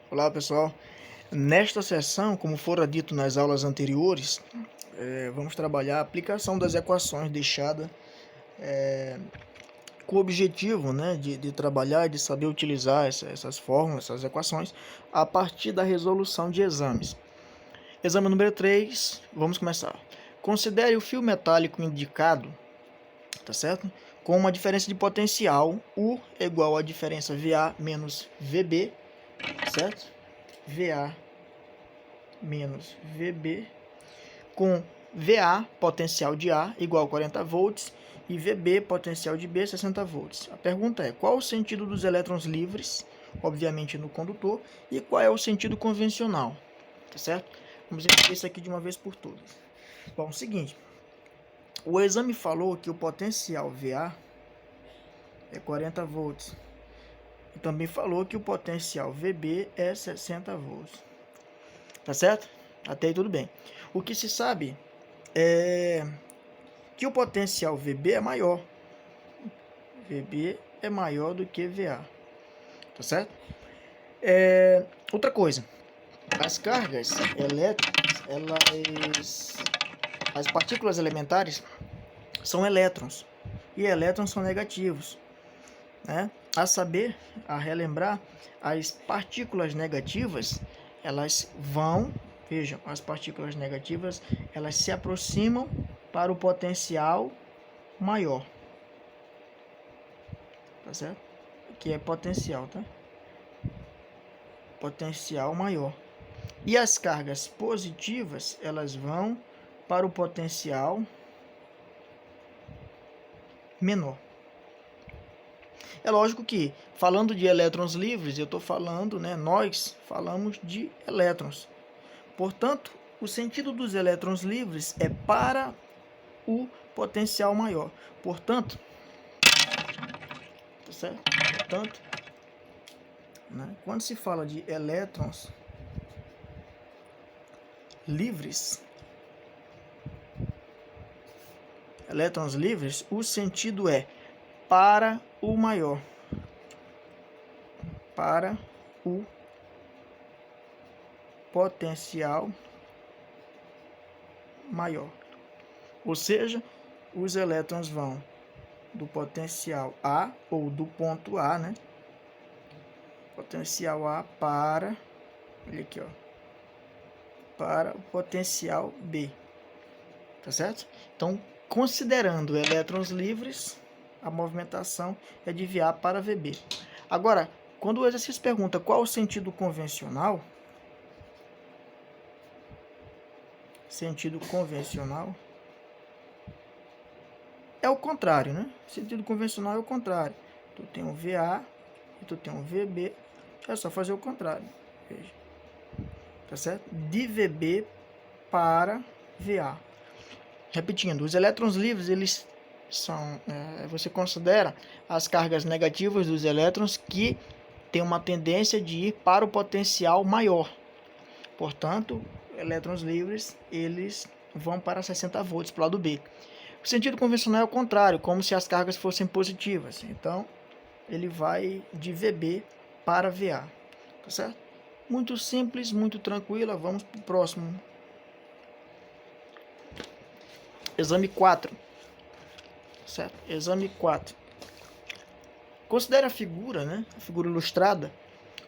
Olá pessoal, nesta sessão, como fora dito nas aulas anteriores, vamos trabalhar a aplicação das equações deixada com o objetivo, né, de trabalhar e de saber utilizar essas fórmulas, essas equações, a partir da resolução de exames. Exame número 3, vamos começar. Considere o fio metálico indicado, tá certo? Com uma diferença de potencial, U é igual à diferença VA menos VB, certo? VA menos VB, com VA, potencial de A, igual a 40 volts, e VB, potencial de B, 60 volts. A pergunta é, qual o sentido dos elétrons livres, obviamente no condutor, e qual é o sentido convencional, tá certo? Vamos entender isso aqui de uma vez por todas. Bom, seguinte, o exame falou que o potencial VA é 40 volts, e também falou que o potencial VB é 60 volts, tá certo? Até aí tudo bem. O que se sabe é que o potencial VB é maior. VB é maior do que VA, tá certo? Outra coisa, as cargas elétricas, as partículas elementares são elétrons, e elétrons são negativos, né? A relembrar, as partículas negativas, vejam, as partículas negativas, elas se aproximam para o potencial maior, tá certo? Que é potencial, tá? Potencial maior. E as cargas positivas, elas vão para o potencial menor. É lógico que, falando de elétrons livres, eu estou falando, né, nós falamos de elétrons. Portanto, o sentido dos elétrons livres é para o potencial maior. Portanto, tá certo? Portanto, né, quando se fala de elétrons livres, o sentido é para o maior, para o potencial maior. Ou seja, os elétrons vão do potencial A, ou do ponto A, né? Potencial A para, olha aqui, ó, para o potencial B, tá certo? Então, considerando elétrons livres, a movimentação é de VA para VB. Agora, quando o exercício pergunta qual o sentido convencional, é o contrário, né? Sentido convencional é o contrário. Tu tem um VA e tu tem um VB, é só fazer o contrário. Veja. Tá certo? De VB para VA. Repetindo, os elétrons livres, eles são, você considera as cargas negativas dos elétrons que tem uma tendência de ir para o potencial maior. Portanto, elétrons livres, eles vão para 60 volts, para o lado B. O sentido convencional é o contrário, como se as cargas fossem positivas. Então, ele vai de VB para VA. Tá certo? Muito simples, muito tranquila. Vamos para o próximo. Exame 4. Certo? Exame 4. Considere a figura, né? A figura ilustrada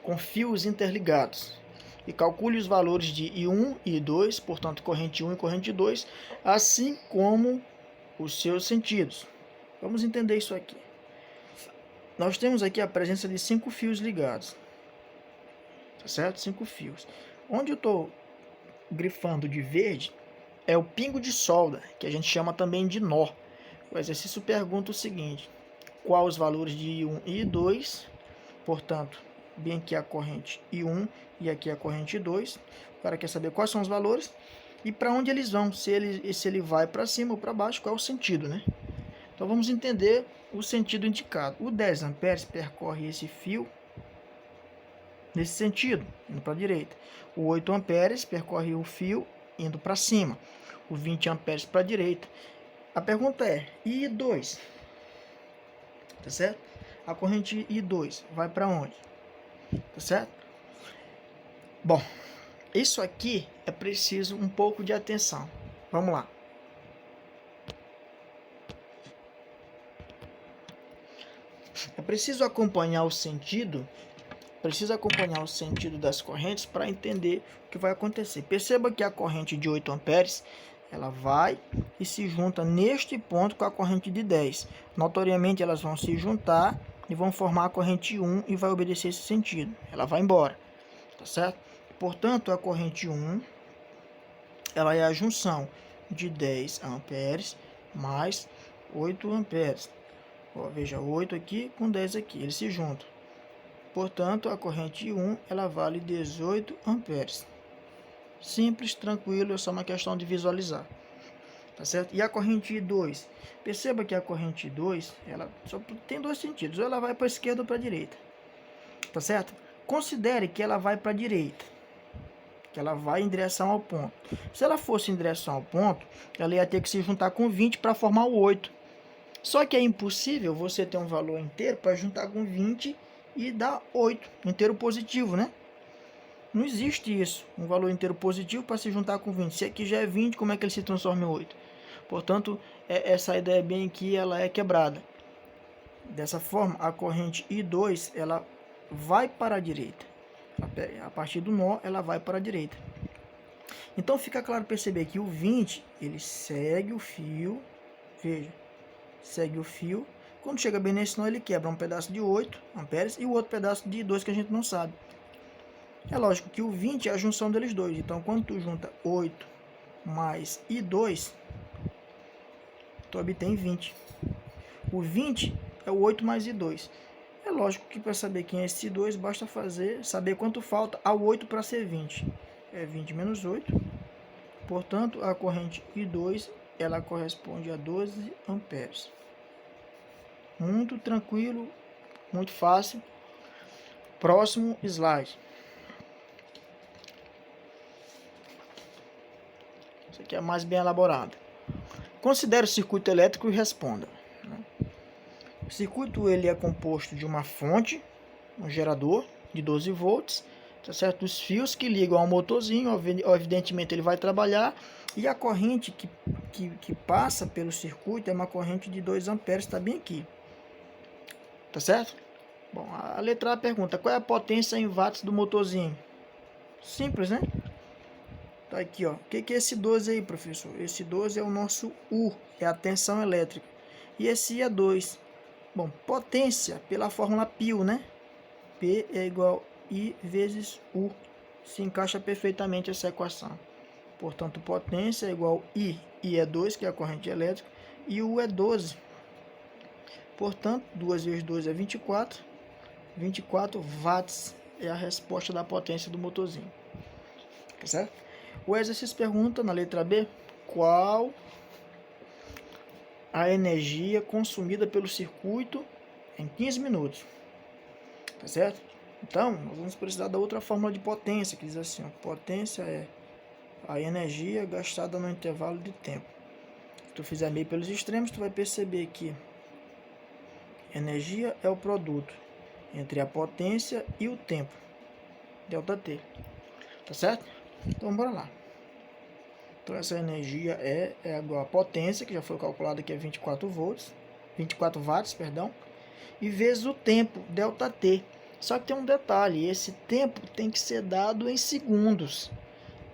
com fios interligados. E calcule os valores de I1 e I2, portanto, corrente 1 e corrente 2, assim como os seus sentidos. Vamos entender isso aqui. Nós temos aqui a presença de 5 fios ligados. Tá certo? 5 fios. Onde eu estou grifando de verde é o pingo de solda, que a gente chama também de nó. O exercício pergunta o seguinte: qual os valores de I1 e I2? Portanto, bem aqui a corrente I1 e aqui a corrente I2. O cara quer saber quais são os valores e para onde eles vão, se ele vai para cima ou para baixo, qual é o sentido, né? Então vamos entender o sentido indicado. O 10 amperes percorre esse fio nesse sentido, indo para a direita. O 8 amperes percorre o fio indo para cima. O 20 amperes para a direita. A pergunta é, e I2? Tá certo? A corrente I2 vai para onde? Tá certo? Bom, isso aqui é preciso um pouco de atenção. Vamos lá. É preciso acompanhar o sentido das correntes para entender o que vai acontecer. Perceba que a corrente de 8 amperes, ela vai e se junta neste ponto com a corrente de 10. Notoriamente elas vão se juntar e vão formar a corrente 1 e vai obedecer esse sentido. Ela vai embora, tá certo? Portanto, a corrente 1, ela é a junção de 10 amperes mais 8 amperes. Ó, veja, 8 aqui com 10 aqui, eles se juntam. Portanto, a corrente 1, ela vale 18 amperes. Simples, tranquilo, é só uma questão de visualizar. Tá certo? E a corrente 2? Perceba que a corrente 2, ela só tem dois sentidos. Ou ela vai para a esquerda ou para a direita. Tá certo? Considere que ela vai para a direita. Que ela vai em direção ao ponto. Se ela fosse em direção ao ponto, ela ia ter que se juntar com 20 para formar o 8. Só que é impossível você ter um valor inteiro para juntar com 20 e dar 8, inteiro positivo, né? Não existe isso, um valor inteiro positivo para se juntar com 20. Se aqui já é 20, como é que ele se transforma em 8? Portanto, essa ideia bem aqui, ela é quebrada. Dessa forma, a corrente I2, ela vai para a direita. A partir do nó, ela vai para a direita. Então, fica claro perceber que o 20, ele segue o fio, veja, segue o fio. Quando chega bem nesse nó, ele quebra um pedaço de 8 amperes e o outro pedaço de 2 que a gente não sabe. É lógico que o 20 é a junção deles dois. Então, quando tu junta 8 mais I2, tu obtém 20. O 20 é o 8 mais I2. É lógico que para saber quem é esse I2, basta saber quanto falta ao 8 para ser 20. É 20 menos 8. Portanto, a corrente I2, ela corresponde a 12 amperes. Muito tranquilo, muito fácil. Próximo slide. Isso aqui é mais bem elaborado. Considere o circuito elétrico e responda. O circuito ele é composto de uma fonte, um gerador de 12 volts, tá certo? Os fios que ligam ao motorzinho, evidentemente ele vai trabalhar, e a corrente que passa pelo circuito é uma corrente de 2 amperes, está bem aqui. Tá certo? Bom, a letra A pergunta, qual é a potência em watts do motorzinho? Simples, né? Tá aqui, ó. O que é esse 12 aí, professor? Esse 12 é o nosso U, é a tensão elétrica. E esse I é 2. Bom, potência pela fórmula π, né? P é igual a I vezes U. Se encaixa perfeitamente essa equação. Portanto, potência é igual a I. I é 2, que é a corrente elétrica. E U é 12. Portanto, 2 vezes 2 é 24. 24 watts é a resposta da potência do motorzinho. Tá certo? O exercício pergunta, na letra B, qual a energia consumida pelo circuito em 15 minutos. Tá certo? Então, nós vamos precisar da outra fórmula de potência, que diz assim, ó, potência é a energia gastada no intervalo de tempo. Se tu fizer meio pelos extremos, tu vai perceber que energia é o produto entre a potência e o tempo, ΔT. Tá certo? Então, bora lá. Então, essa energia é igual a potência, que já foi calculada aqui, é 24 watts, perdão, e vezes o tempo, ΔT. Só que tem um detalhe, esse tempo tem que ser dado em segundos,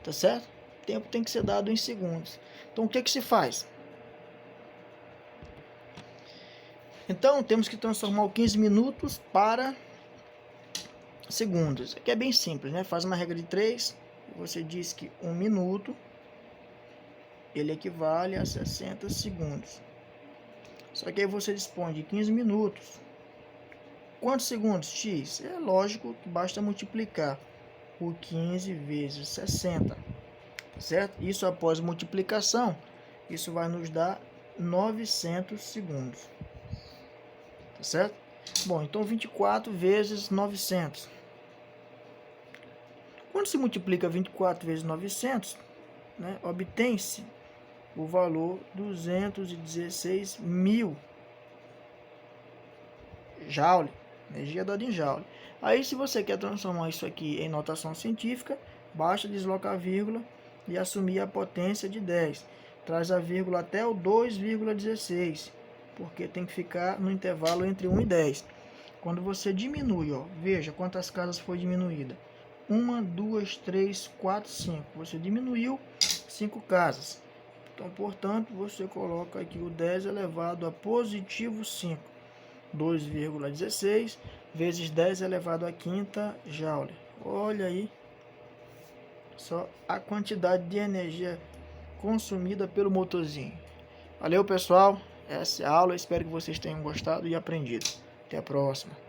tá certo? O tempo tem que ser dado em segundos. Então, o que se faz? Então, temos que transformar o 15 minutos para segundos. Aqui é bem simples, né? Faz uma regra de 3, você diz que 1 minuto ele equivale a 60 segundos. Só que aí você dispõe de 15 minutos. Quantos segundos? X. É lógico que basta multiplicar o 15 vezes 60. Certo? Isso após multiplicação, isso vai nos dar 900 segundos. Tá certo? Bom, então 24 vezes 900. Quando se multiplica 24 vezes 900, né, obtém-se o valor 216 mil joule, energia dada em joule. Aí, se você quer transformar isso aqui em notação científica, basta deslocar a vírgula e assumir a potência de 10. Traz a vírgula até o 2,16, porque tem que ficar no intervalo entre 1 e 10. Quando você diminui, ó, veja quantas casas foi diminuída. 1, 2, 3, 4, 5. Você diminuiu 5 casas. Então, portanto, você coloca aqui o 10 elevado a positivo 5. 2,16 vezes 10 elevado a quinta joule. Olha aí só a quantidade de energia consumida pelo motorzinho. Valeu, pessoal. Essa é a aula. Espero que vocês tenham gostado e aprendido. Até a próxima.